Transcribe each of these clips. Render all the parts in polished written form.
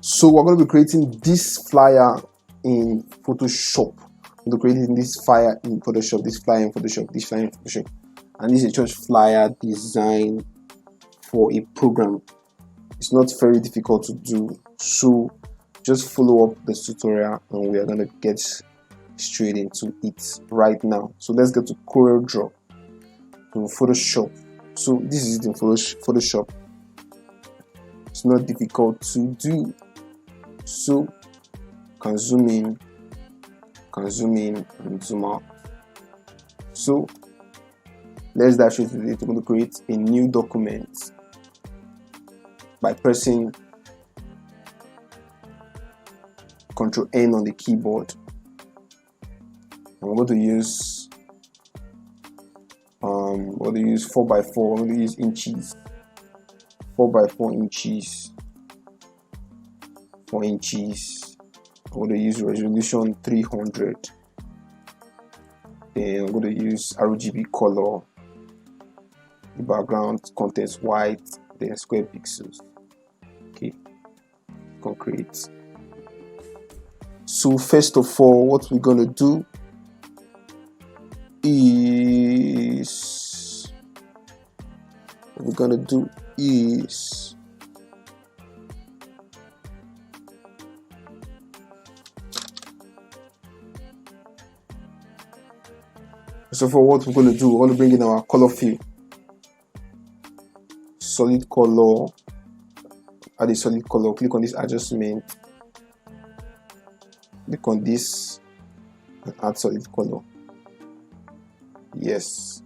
So we're going to be creating this flyer in Photoshop. We're creating this flyer in Photoshop, this flyer in Photoshop, this flyer in Photoshop, and this is just flyer design for a program. It's not very difficult to do, so just follow up this tutorial and we are going to get straight into it right now. So let's get to CorelDRAW, to Photoshop. So this is it in Photoshop. It's not difficult to do, so you can zoom in, and zoom out. So let's dash it. We're going to create a new document by pressing Ctrl N on the keyboard. I'm going to use 4x4. I'm going to use inches, 4x4 inches, 4 inches. I'm going to use resolution 300. Then I'm going to use RGB color. The background contains white, then square pixels. Okay, concrete. So first of all, what we're going to do is so for what we're going to do, we're going to bring in our color fill, solid color, add a solid color, click on this adjustment, click on this and add solid color. Yes,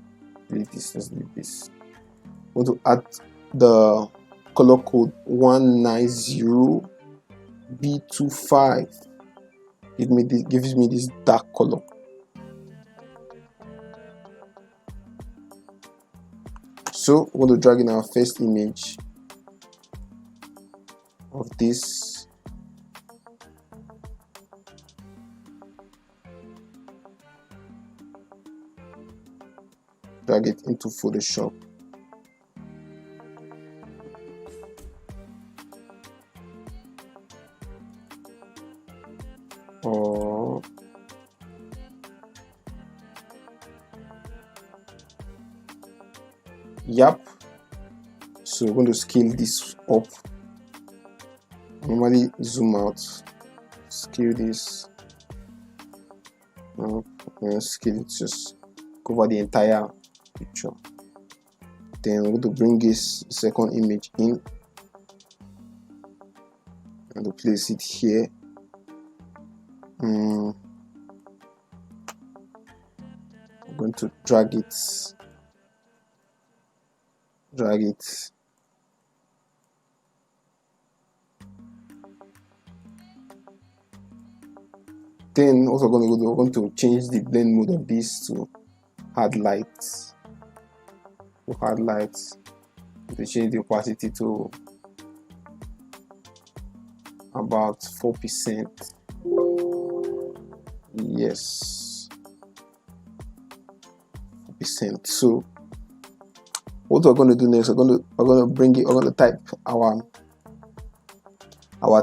delete this, let's delete this. I'm going to add the color code 190B25. Gives me this dark color. So we're going to drag in our first image of this. Drag it into Photoshop. Yep. So we're going to scale this up. Normally zoom out, scale this up, and scale it, just cover the entire picture. Then we're going to bring this second image in and to place it here. I'm going to drag it. Then also we're going to change the blend mode of this to hard lights. To change the opacity to about 4%. Yes, 4%. So what we're going to do next, we're going to type our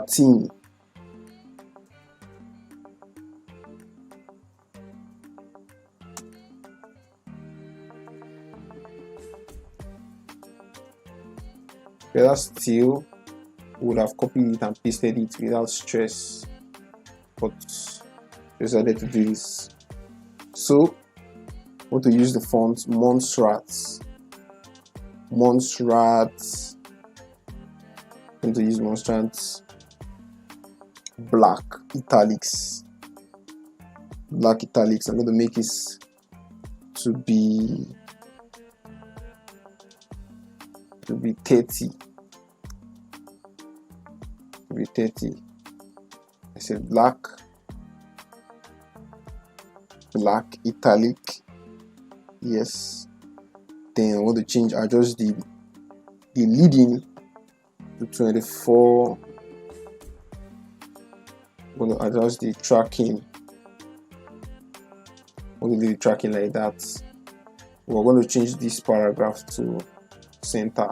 theme. Better still, would have copied it and pasted it without stress, but decided to do this. So I want to use the font Montserrat. I'm going to use Montserrat black italics. I'm going to make it to be 30. I said black italic. Yes. Then I want to adjust the leading to 24. I'm going to adjust the tracking. I'm going to do the tracking like that. We're going to change this paragraph to center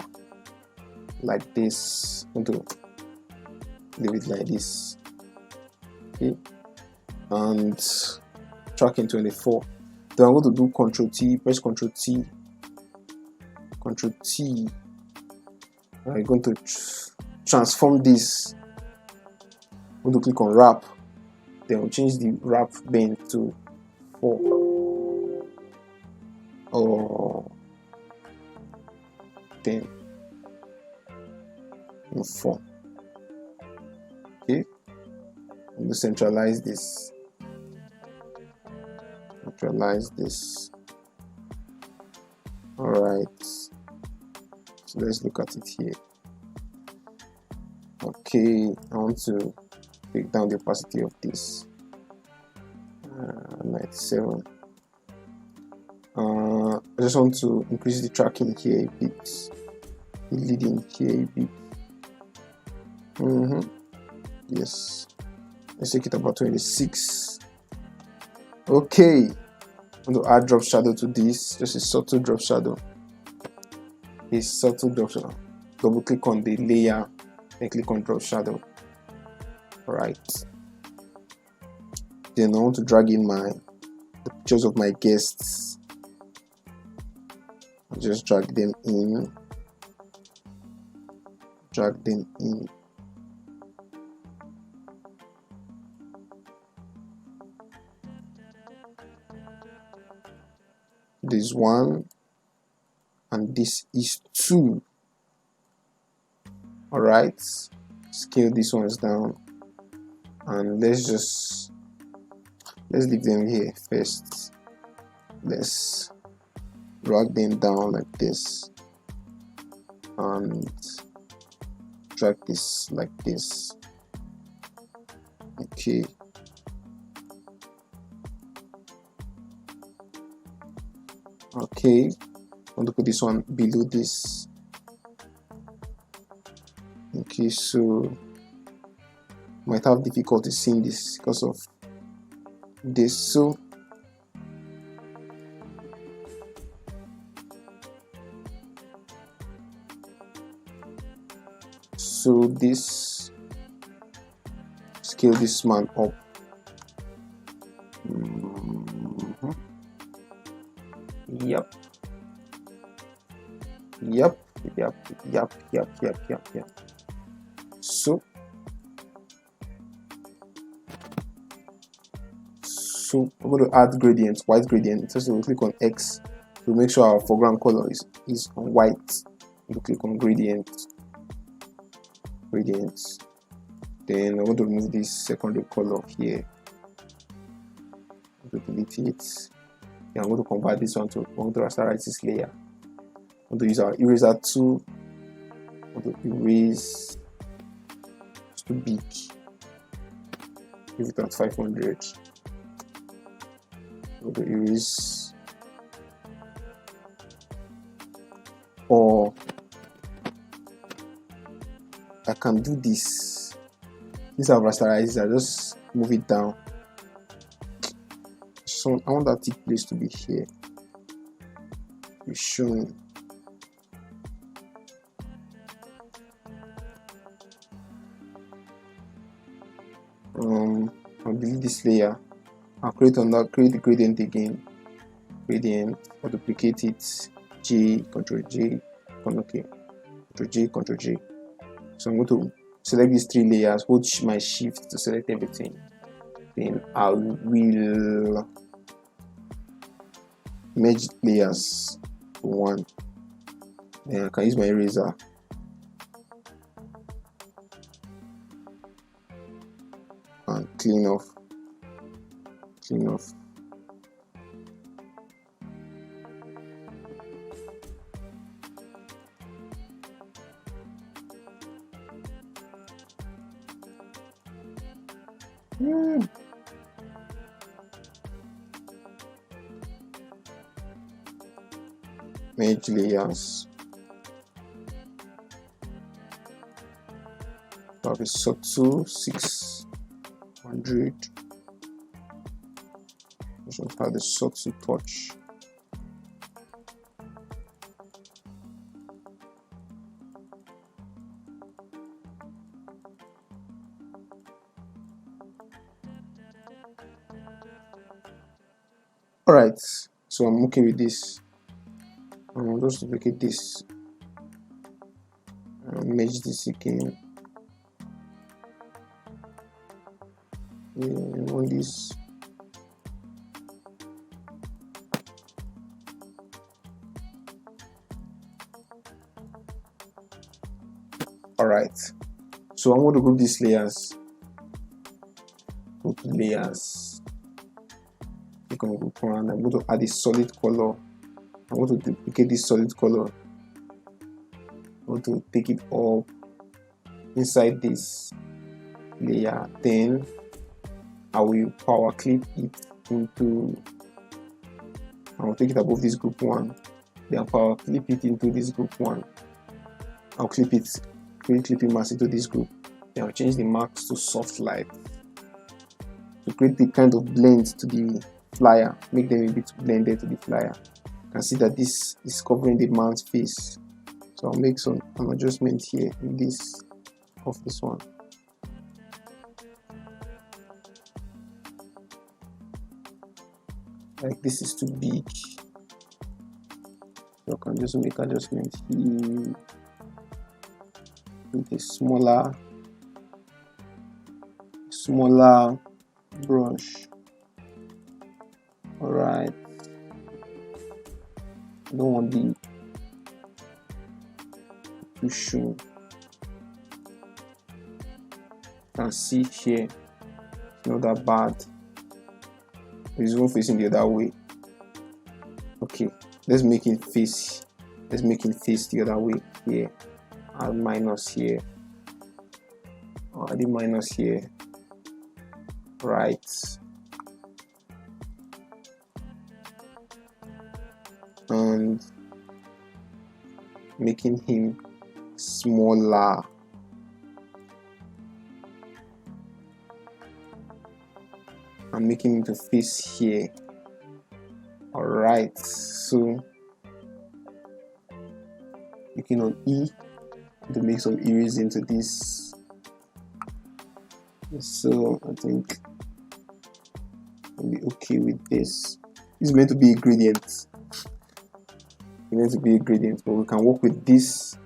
like this. I'm going to leave it like this. Okay, and tracking 24. Then I'm going to do Control T, press Control T, Control T. I'm going to transform this. I'm going to click on wrap. Then we'll change the wrap bin to 4 or 10 and 4. Okay, I'm going to centralize this. Centralize this. All right. So let's look at it here. Okay, I want to take down the opacity of this. 97. I just want to increase the tracking here a bit, the leading here a bit. Yes, let's take it about 26. Okay, I'm going to add drop shadow to this, just a subtle drop shadow. A subtle drop shadow. Double click on the layer and click on drop shadow. Alright. Then I want to drag in the pictures of my guests. I'll just drag them in. Drag them in. This 1 and this is 2. Alright, scale these ones down and let's leave them here first. Let's drag them down like this and drag this like this. Okay, okay, I want to put this one below this. Okay, so might have difficulty seeing this because of this. So this, scale this man up. Yep. So we're going to add gradient, white gradient. Just we'll click on X to make sure our foreground color is on white. We'll click on gradient. Then I'm going to remove this secondary color here. I'm going to delete it. Then I'm going to convert this one to, I'm going to rasterize this layer. I'm going to use our eraser tool. I'm going to erase. It's too big. Give it at 500. I'm going to erase. Or I can do this. These are rasterized. I just move it down. So I want that thick place to be here. Be shown. I'll delete this layer. I'll create the gradient again. Gradient. I'll duplicate it. Ctrl J. Ctrl J. Ctrl J. So I'm going to select these 3 layers, hold my shift to select everything. Then I will merge layers to 1. Then I can use my eraser. And clean off. Merge layers. Have a subtle 600. Just have the subtle touch. Alright, so I'm okay with this. I'll just duplicate this and merge this again. Yeah, I want this. Alright, so I'm going to group these layers. Go to layers. Click on group one. I'm going to add a solid color. I'm going to duplicate this solid color. I'm going to take it up inside this layer. Then I will power clip it into. I will take it above this group one. Then I'll power clip it into this group one. I'll clip it, create clipping mask into this group. Then I'll change the marks to soft light to create the kind of blend to the flyer, make them a bit blended to the flyer. You can see that this is covering the man's face. So I'll make some adjustment here in this of this one. Like this is too big. So I can just make adjustment here with a smaller brush. Alright. I don't want the too show. You can see here, it's not that bad. It's even facing the other way. Okay, let's make it face the other way here. Add minus here. Add the minus here. Right. And making him smaller. I'm making him to face here. Alright, so clicking on E to make some erase into this. So I think I'll be okay with this. It's meant to be a gradient. It's meant to be a gradient, but we can work with this.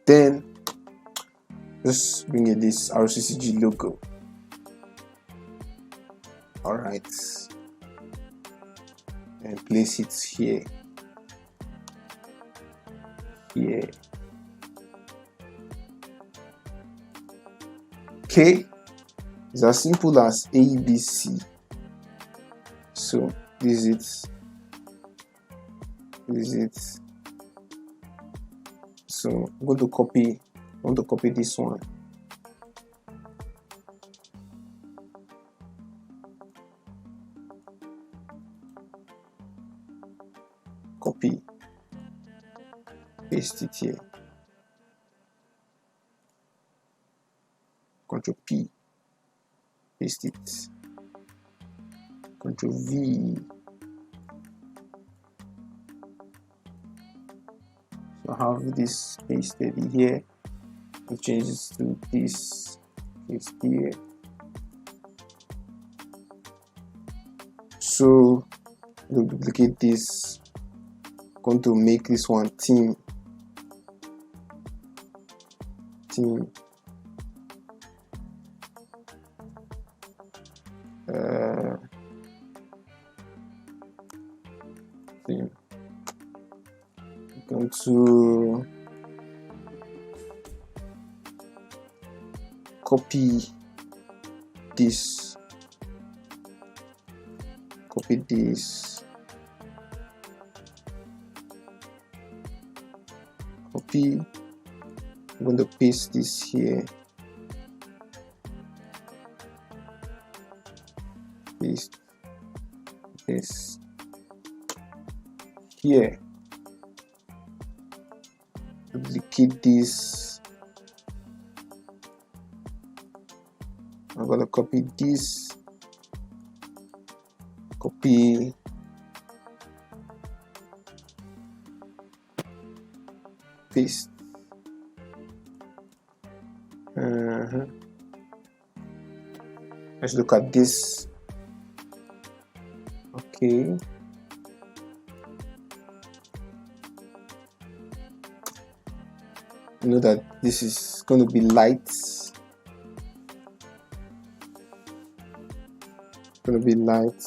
Then just bring in this RCCG logo. Alright, and place it here. Okay, it's as simple as ABC. So this is it. So I'm going to copy. I want to copy this one. Copy, paste it here. Ctrl P, paste it. Ctrl V. So I have this pasted here. It changes to this paste here. So we'll duplicate this. Going to make this one team. Going to copy this. I'm going to paste this here. Paste this here. Duplicate this. I'm going to copy this. Copy. Paste. Let's look at this. Okay. You know that this is going to be light. Going to be light.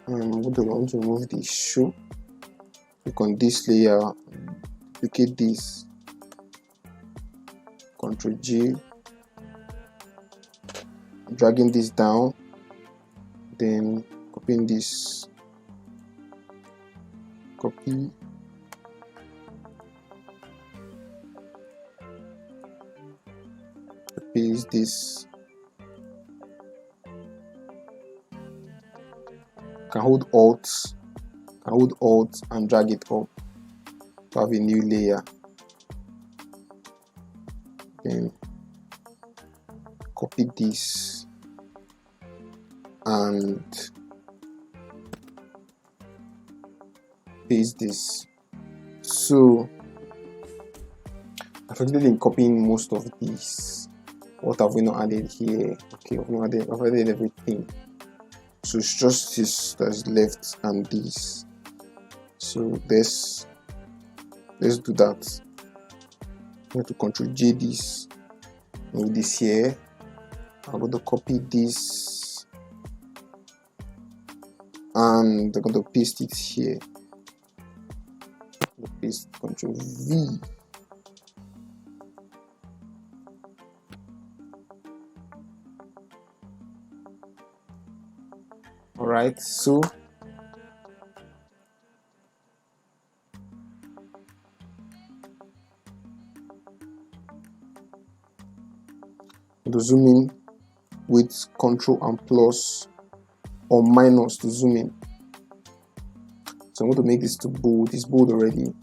I'm going to remove the shoe. Click on this layer, duplicate this, Ctrl G, dragging this down, then copying this, copy, paste this. Can hold Alt and drag it up to have a new layer. Then copy this and paste this. So I've succeeded in copying most of these. What have we not added here? Okay, I've added everything. So it's just this that's left and this. So let's do that. I'm going to Ctrl J this, move this here. I'm going to copy this and I'm going to paste it here. Paste, Ctrl V. Alright, so to zoom in with Ctrl and plus or minus to zoom in. So I'm going to make this to bold. It's bold already.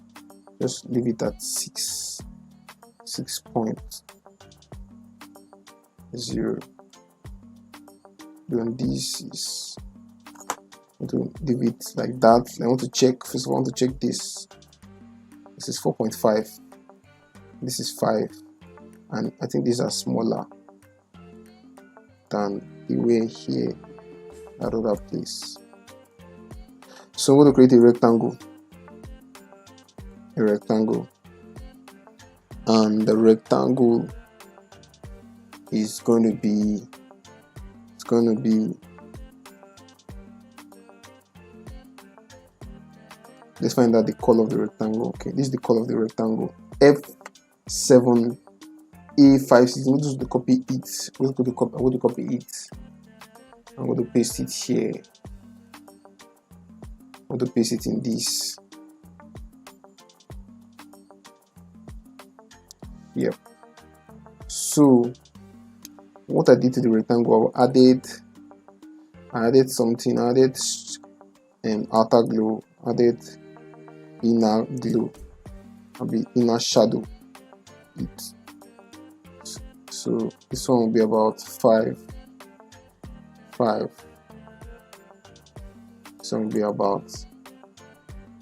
Just leave it at 6.0. Then this is, I'm going to leave it like that. I want to check, first of all, I want to check this. This is 4.5. This is 5. And I think these are smaller than the way here at other place. So I'm going to create a rectangle. And the rectangle is going to be, let's find out the color of the rectangle. Okay, this is the color of the rectangle. F7 A56. I'm going to copy it. I'm going to copy it. I'm going to paste it here. I'm going to paste it in this. Yep. So what I did to the rectangle, I added something. I added outer glow. Added inner glow. Inner shadow. So this one will be about 5. This one will be about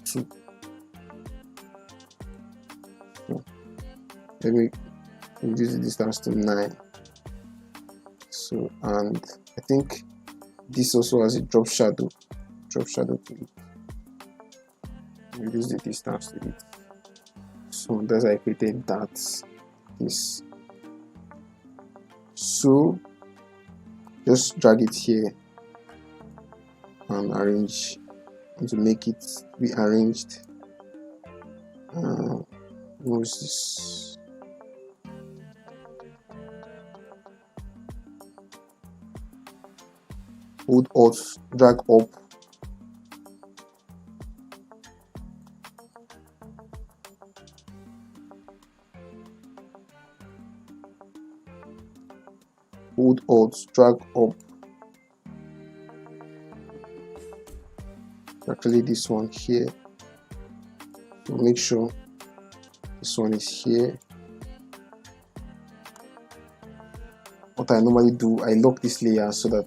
2. Let me reduce the distance to 9. So, and I think this also has a drop shadow to it. Reduce the distance to it. So that's how I created this. So just drag it here and arrange to make it be arranged. What is this? Hold Alt, drag up. Hold Alt, drag up. Actually, this one here. So make sure this one is here. What I normally do, I lock this layer so that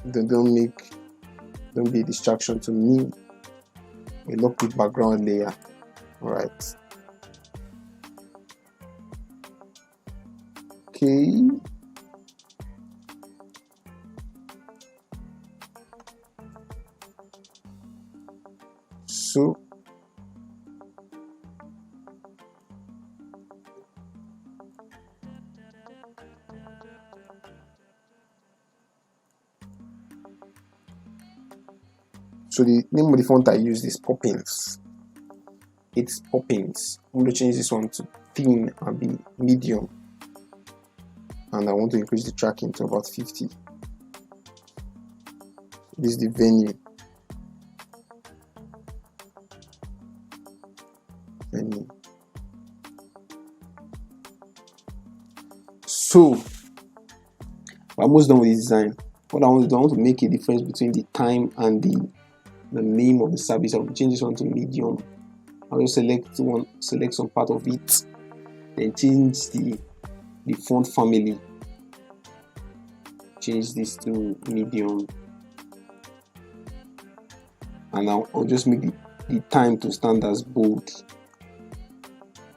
don't be a distraction to me. I lock the background layer. Alright. Okay. So the name of the font I used is Poppins. It's Poppins. I'm going to change this one to thin and be medium, and I want to increase the tracking to about 50. This is the venue. So we're almost done with the design. What I want to make a difference between the time and the name of the service. I'll change this one to medium. I'll just select some part of it, then change the font family. Change this to medium, and I'll just make the time to stand as bold.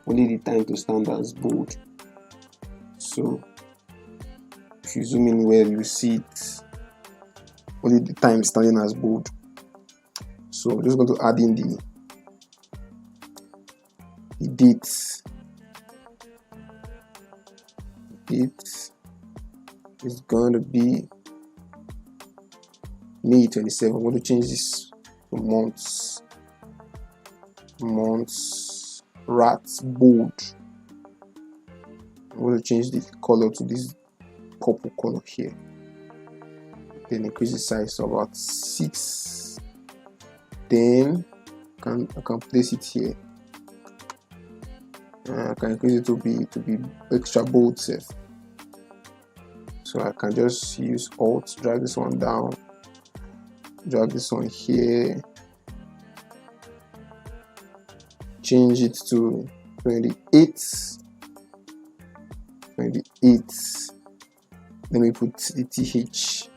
Only the time to stand as bold. So if you zoom in well, you see it. Only the time standing as bold. So I'm just going to add in the dates. Date is going to be May 27. I'm going to change this to months. Rats bold. I'm going to change the color to this purple color here. Then increase the size to about 6. Then I can place it here. I can increase it to be extra bold safe. So I can just use Alt, drag this one down, drag this one here, change it to 28. Let me put the TH.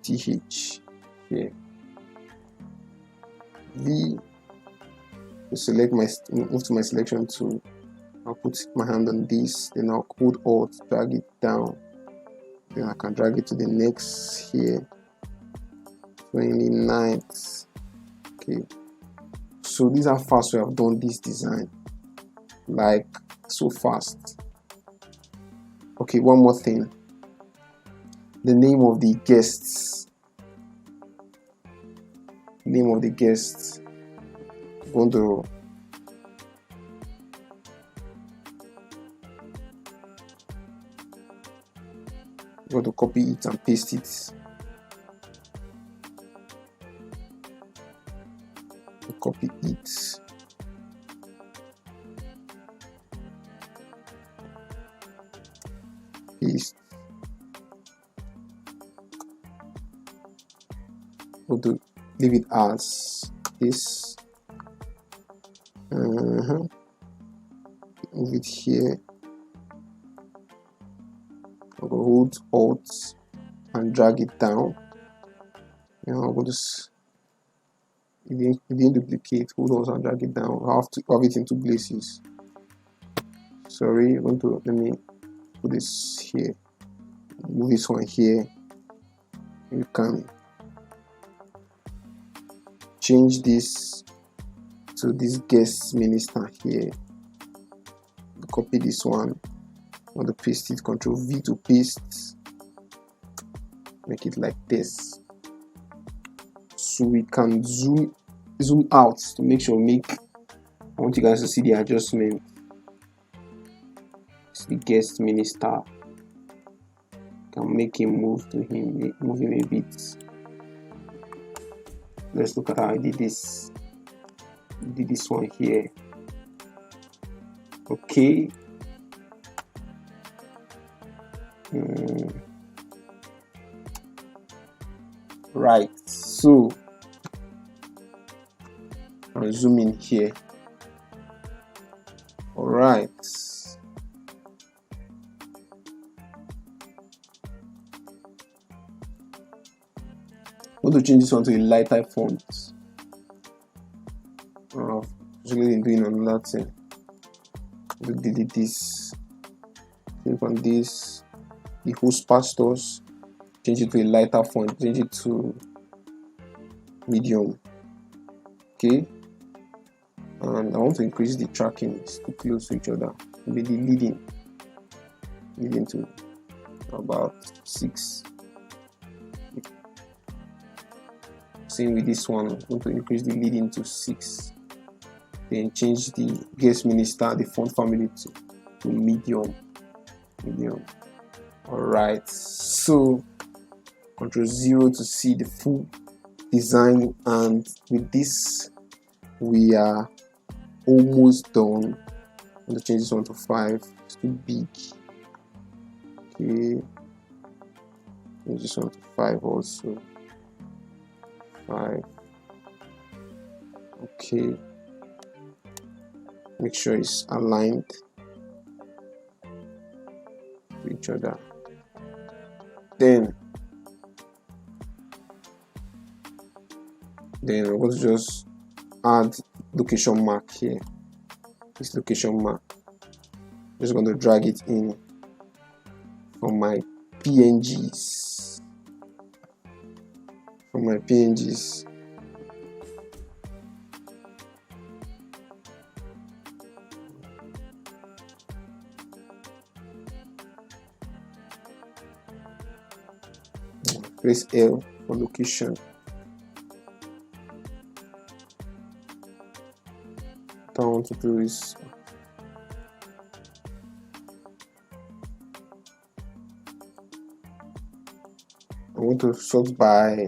TH here. V. To select move to my selection tool. I'll put my hand on this, then I'll hold Alt, drag it down. Then I can drag it to the next here. 29th. Okay. So these are fast we have done this design. Like so fast. Okay, one more thing. The name of the guests. Name of the guests. I'm going to copy it and paste it. Copy it. Paste. Going to leave it as this. Move it here. I'm going to hold Alt and drag it down. I'm going to it didn't duplicate. Hold Alt and drag it down. I have to have it into places. Sorry, let me put this here. Move this one here. You can change this to this guest minister here. Copy this one. I want to paste it. Control V to paste. Make it like this. So we can zoom out to make sure I want you guys to see the adjustment. It's the guest minister. Can make him move him a bit. Let's look at how I did this. Did this one here. Okay. Right. So I'll zoom in here. All right. I'm going to change this one to a lighter font. Usually doing another thing. To delete this. Click on this. The host pastors. Change it to a lighter font. Change it to medium. Okay. And I want to increase the tracking. It's too close to each other. Maybe the leading to about 6. Same with this one, I'm going to increase the leading to 6. Then change the guest minister, the font family to medium. Alright, so Ctrl 0 to see the full design, and with this we are almost done. I'm going to change this one to 5. It's too big. Okay, change this one to 5 also. 5. Okay, make sure it's aligned to each other. Then I'm going to just add location mark here. This location mark, just going to drag it in from my PNGs. Press L for location. What I want to do is I'm going to sort by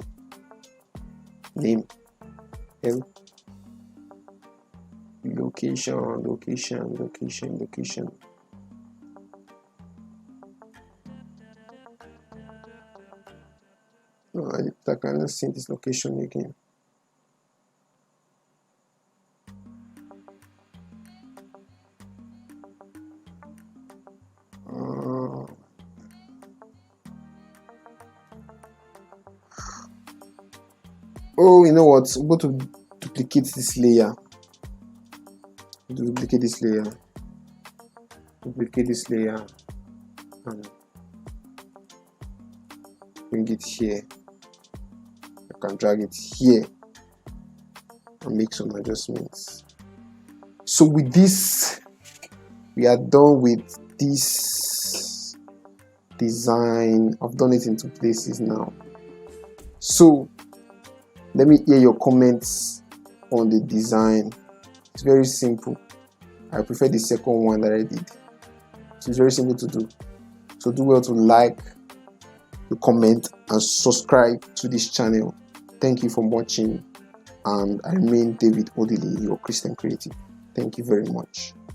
name. L. Location. No, I cannot see this location again. Oh, you know what? I'm going to duplicate this layer. Duplicate this layer and bring it here. I can drag it here and make some adjustments. So with this, we are done with this design. I've done it in 2 places now. So let me hear your comments on the design. It's very simple. I prefer the second one that I did. So it's very simple to do. So do well to like, to comment, and subscribe to this channel. Thank you for watching, and I remain David Odili, your Christian creative. Thank you very much.